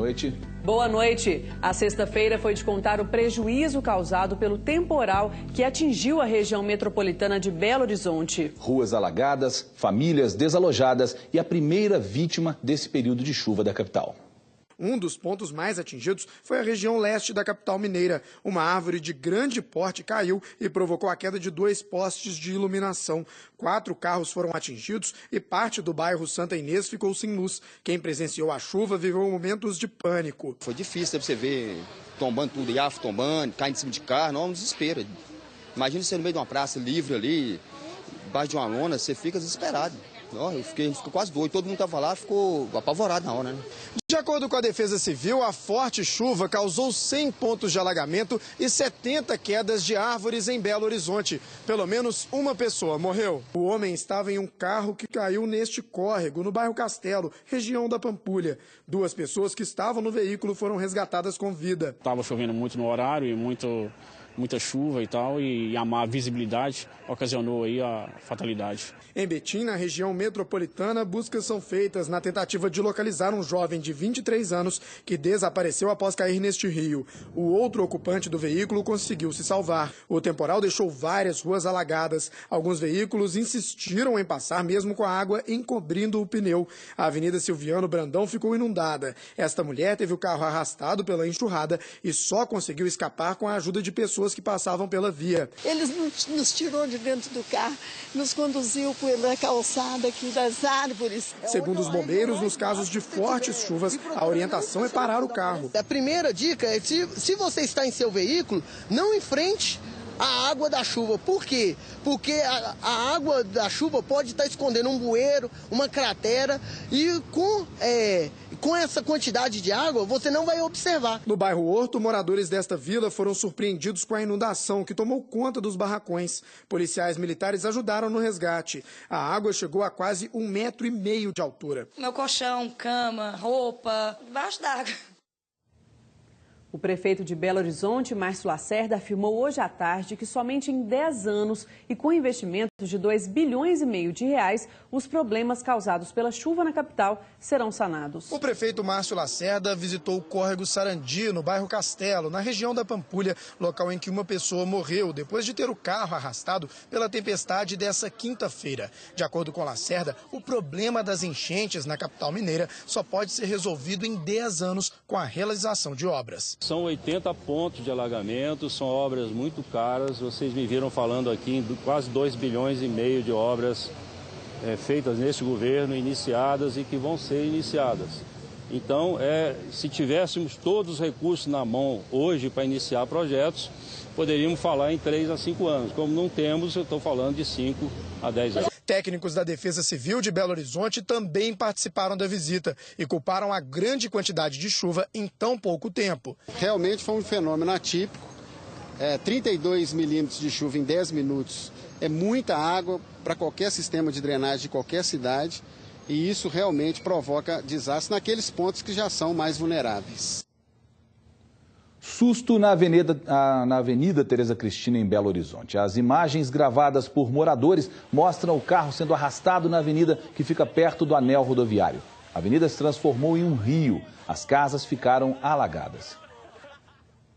noite. Boa noite. A sexta-feira foi de contar o prejuízo causado pelo temporal que atingiu a região metropolitana de Belo Horizonte. Ruas alagadas, famílias desalojadas e a primeira vítima desse período de chuva da capital. Um dos pontos mais atingidos foi a região leste da capital mineira. Uma árvore de grande porte caiu e provocou a queda de 2 postes de iluminação. 4 carros foram atingidos e parte do bairro Santa Inês ficou sem luz. Quem presenciou a chuva viveu momentos de pânico. Foi difícil, você ver tombando tudo, iafo tombando, caindo em cima de carro, não, um desespero. Imagina você no meio de uma praça livre ali, embaixo de uma lona, você fica desesperado. A gente ficou quase doido, todo mundo estava lá, ficou apavorado na hora, né? De acordo com a Defesa Civil, a forte chuva causou 100 pontos de alagamento e 70 quedas de árvores em Belo Horizonte. Pelo menos uma pessoa morreu. O homem estava em um carro que caiu neste córrego, no bairro Castelo, região da Pampulha. 2 pessoas que estavam no veículo foram resgatadas com vida. Estava chovendo muito no horário e muita chuva e tal, e a má visibilidade ocasionou aí a fatalidade. Em Betim, na região metropolitana, buscas são feitas na tentativa de localizar um jovem de 23 anos que desapareceu após cair neste rio. O outro ocupante do veículo conseguiu se salvar. O temporal deixou várias ruas alagadas. Alguns veículos insistiram em passar mesmo com a água encobrindo o pneu. A Avenida Silviano Brandão ficou inundada. Esta mulher teve o carro arrastado pela enxurrada e só conseguiu escapar com a ajuda de pessoas que passavam pela via. Eles nos tirou de dentro do carro, nos conduziu pela calçada aqui das árvores. Segundo os bombeiros, nos casos de fortes chuvas, a orientação é parar o carro. A primeira dica é, se você está em seu veículo, não enfrente a água da chuva. Por quê? Porque a água da chuva pode estar escondendo um bueiro, uma cratera, e com essa quantidade de água, você não vai observar. No bairro Horto, moradores desta vila foram surpreendidos com a inundação que tomou conta dos barracões. Policiais militares ajudaram no resgate. A água chegou a quase 1,5 metros de altura. Meu colchão, cama, roupa, debaixo d'água. O prefeito de Belo Horizonte, Márcio Lacerda, afirmou hoje à tarde que somente em 10 anos e com investimentos de R$2,5 bilhões de reais, os problemas causados pela chuva na capital serão sanados. O prefeito Márcio Lacerda visitou o córrego Sarandi, no bairro Castelo, na região da Pampulha, local em que uma pessoa morreu depois de ter o carro arrastado pela tempestade dessa quinta-feira. De acordo com Lacerda, o problema das enchentes na capital mineira só pode ser resolvido em 10 anos com a realização de obras. São 80 pontos de alagamento, são obras muito caras. Vocês me viram falando aqui em quase R$2,5 bilhões de obras feitas neste governo, iniciadas e que vão ser iniciadas. Então, se tivéssemos todos os recursos na mão hoje para iniciar projetos, poderíamos falar em 3 a 5 anos. Como não temos, eu estou falando de 5 a 10 anos. Técnicos da Defesa Civil de Belo Horizonte também participaram da visita e culparam a grande quantidade de chuva em tão pouco tempo. Realmente foi um fenômeno atípico. 32 milímetros de chuva em 10 minutos é muita água para qualquer sistema de drenagem de qualquer cidade, e isso realmente provoca desastre naqueles pontos que já são mais vulneráveis. Susto na Avenida Tereza Cristina, em Belo Horizonte. As imagens gravadas por moradores mostram o carro sendo arrastado na avenida que fica perto do anel rodoviário. A avenida se transformou em um rio. As casas ficaram alagadas.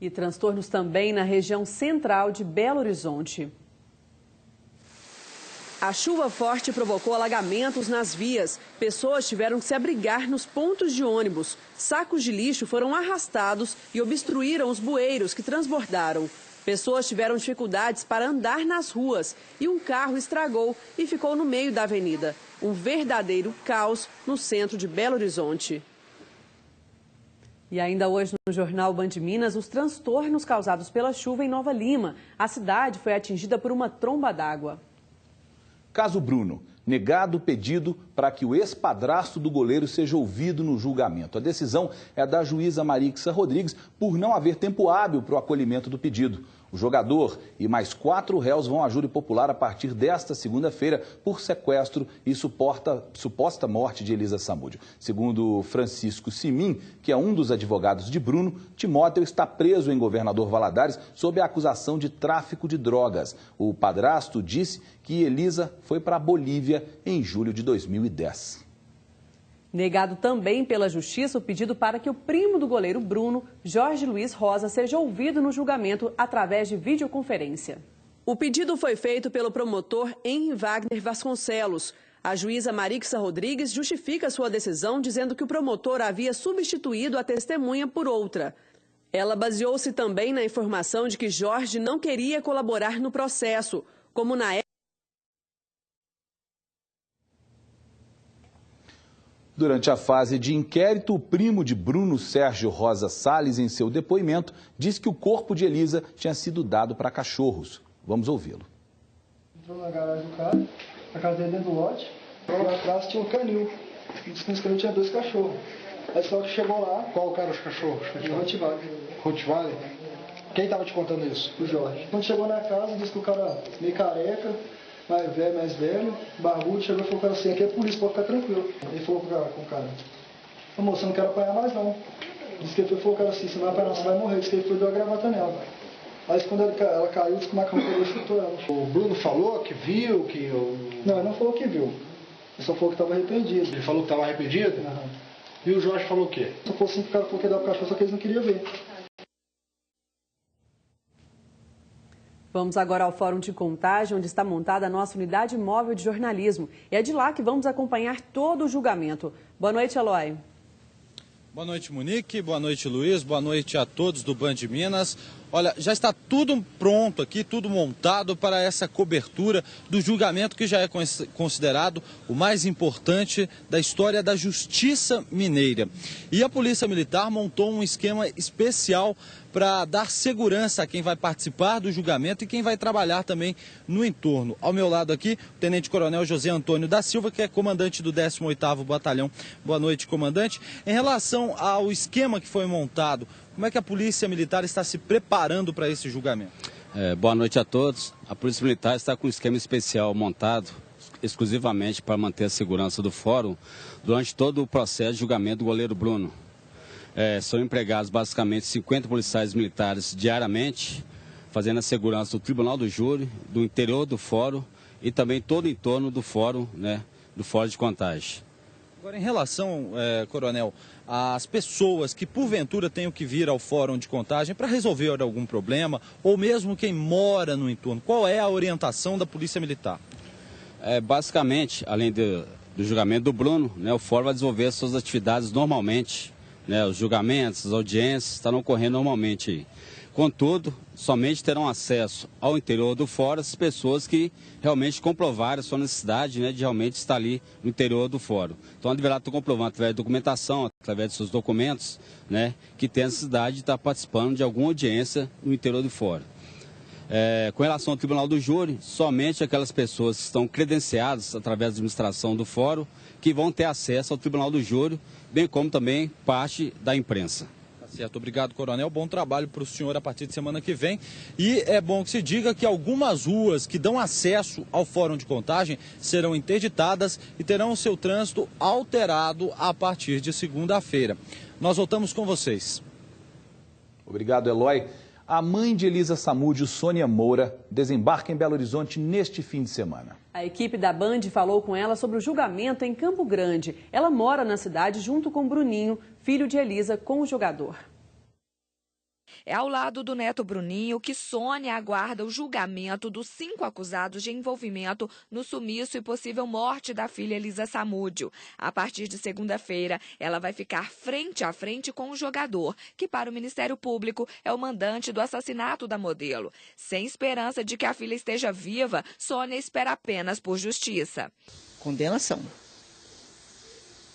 E transtornos também na região central de Belo Horizonte. A chuva forte provocou alagamentos nas vias. Pessoas tiveram que se abrigar nos pontos de ônibus. Sacos de lixo foram arrastados e obstruíram os bueiros que transbordaram. Pessoas tiveram dificuldades para andar nas ruas e um carro estragou e ficou no meio da avenida. Um verdadeiro caos no centro de Belo Horizonte. E ainda hoje no jornal Band Minas, os transtornos causados pela chuva em Nova Lima. A cidade foi atingida por uma tromba d'água. Caso Bruno, negado o pedido para que o ex-padrasto do goleiro seja ouvido no julgamento. A decisão é da juíza Marixa Rodrigues por não haver tempo hábil para o acolhimento do pedido. O jogador e mais 4 réus vão à júri popular a partir desta segunda-feira por sequestro e suposta morte de Elisa Samúdio. Segundo Francisco Simin, que é um dos advogados de Bruno, Timóteo está preso em Governador Valadares sob a acusação de tráfico de drogas. O padrasto disse que Elisa foi para a Bolívia em julho de 2010. Negado também pela Justiça o pedido para que o primo do goleiro Bruno, Jorge Luiz Rosa, seja ouvido no julgamento através de videoconferência. O pedido foi feito pelo promotor Henri Wagner Vasconcelos. A juíza Marixa Rodrigues justifica sua decisão dizendo que o promotor havia substituído a testemunha por outra. Ela baseou-se também na informação de que Jorge não queria colaborar no processo, como na época. Durante a fase de inquérito, o primo de Bruno, Sérgio Rosa Salles, em seu depoimento, disse que o corpo de Elisa tinha sido dado para cachorros. Vamos ouvi-lo. Entrou na garagem do cara, a casa dele dentro do lote, lá atrás tinha um canil. Disse que no canil tinha 2 cachorros. Aí só que chegou lá... Qual cara os cachorros? O Rottweiler. Rottweiler? Quem estava te contando isso? O Jorge. Quando chegou na casa, disse que o cara meio careca, mais velho, barbudo, chegou e falou para assim, aqui é polícia, pode ficar tranquilo. Ele falou com o cara, ô moço, eu não quero apanhar mais não. Disse que ele falou pro cara assim, você não vai apanhar, você vai morrer. Disse que ele foi dar a gravata nela. Aí quando ela caiu, disse que o macarrão pegou e chutou ela. O Bruno falou que viu, que... Não, ele não falou que viu. Ele só falou que estava arrependido. Ele falou que estava arrependido? Uhum. E o Jorge falou o quê? Só falou assim que o cara falou que ia dar pro cachorro, só que eles não queriam ver. Vamos agora ao Fórum de Contagem, onde está montada a nossa unidade móvel de jornalismo. E é de lá que vamos acompanhar todo o julgamento. Boa noite, Eloy. Boa noite, Monique. Boa noite, Luiz. Boa noite a todos do Band Minas. Olha, já está tudo pronto aqui, tudo montado para essa cobertura do julgamento que já é considerado o mais importante da história da Justiça Mineira. E a Polícia Militar montou um esquema especial para dar segurança a quem vai participar do julgamento e quem vai trabalhar também no entorno. Ao meu lado aqui, o Tenente Coronel José Antônio da Silva, que é comandante do 18º Batalhão. Boa noite, comandante. Em relação ao esquema que foi montado, como é que a Polícia Militar está se preparando para esse julgamento? Boa noite a todos. A Polícia Militar está com um esquema especial montado exclusivamente para manter a segurança do fórum durante todo o processo de julgamento do goleiro Bruno. São empregados basicamente 50 policiais militares diariamente, fazendo a segurança do Tribunal do Júri, do interior do fórum e também todo o entorno do fórum, né, do fórum de Contagem. Agora, em relação, coronel, às pessoas que porventura tenham que vir ao Fórum de Contagem para resolver algum problema, ou mesmo quem mora no entorno, qual é a orientação da Polícia Militar? Basicamente, além do julgamento do Bruno, né, o Fórum vai desenvolver as suas atividades normalmente, né, os julgamentos, as audiências estarão ocorrendo normalmente aí. Contudo, somente terão acesso ao interior do fórum as pessoas que realmente comprovarem a sua necessidade, né, de realmente estar ali no interior do fórum. Então, ela deverá estar comprovando através de documentação, através de seus documentos, né, que tem a necessidade de estar participando de alguma audiência no interior do fórum. Com relação ao Tribunal do Júri, somente aquelas pessoas que estão credenciadas através da administração do fórum que vão ter acesso ao Tribunal do Júri, bem como também parte da imprensa. Certo, obrigado, coronel. Bom trabalho para o senhor a partir de semana que vem. E é bom que se diga que algumas ruas que dão acesso ao Fórum de Contagem serão interditadas e terão o seu trânsito alterado a partir de segunda-feira. Nós voltamos com vocês. Obrigado, Eloy. A mãe de Elisa Samúdio, Sônia Moura, desembarca em Belo Horizonte neste fim de semana. A equipe da Band falou com ela sobre o julgamento em Campo Grande. Ela mora na cidade junto com Bruninho, filho de Elisa, com o jogador. É ao lado do neto Bruninho que Sônia aguarda o julgamento dos 5 acusados de envolvimento no sumiço e possível morte da filha Elisa Samúdio. A partir de segunda-feira, ela vai ficar frente a frente com o jogador, que para o Ministério Público é o mandante do assassinato da modelo. Sem esperança de que a filha esteja viva, Sônia espera apenas por justiça.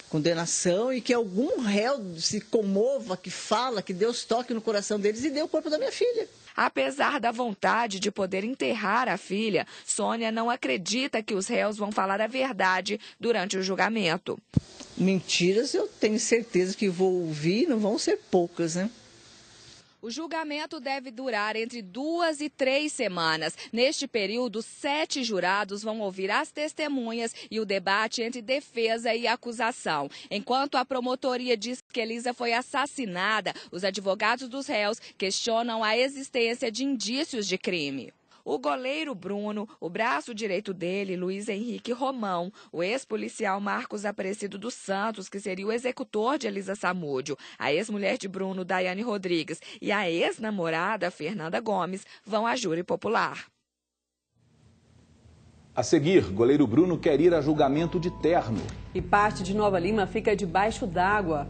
Condenação e que algum réu se comova, que fala, que Deus toque no coração deles e dê o corpo da minha filha. Apesar da vontade de poder enterrar a filha, Sônia não acredita que os réus vão falar a verdade durante o julgamento. Mentiras eu tenho certeza que vou ouvir, não vão ser poucas, né? O julgamento deve durar entre 2 e 3 semanas. Neste período, 7 jurados vão ouvir as testemunhas e o debate entre defesa e acusação. Enquanto a promotoria diz que Elisa foi assassinada, os advogados dos réus questionam a existência de indícios de crime. o goleiro Bruno, o braço direito dele, Luiz Henrique Romão, o ex-policial Marcos Aparecido dos Santos, que seria o executor de Elisa Samúdio, a ex-mulher de Bruno, Daiane Rodrigues, e a ex-namorada, Fernanda Gomes, vão à júri popular. A seguir, goleiro Bruno quer ir a julgamento de terno. E parte de Nova Lima fica debaixo d'água.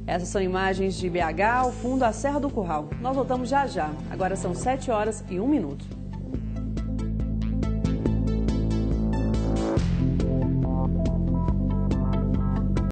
Essas são imagens de BH, ao fundo da Serra do Curral. Nós voltamos já já. Agora são 7 horas e 1 minuto.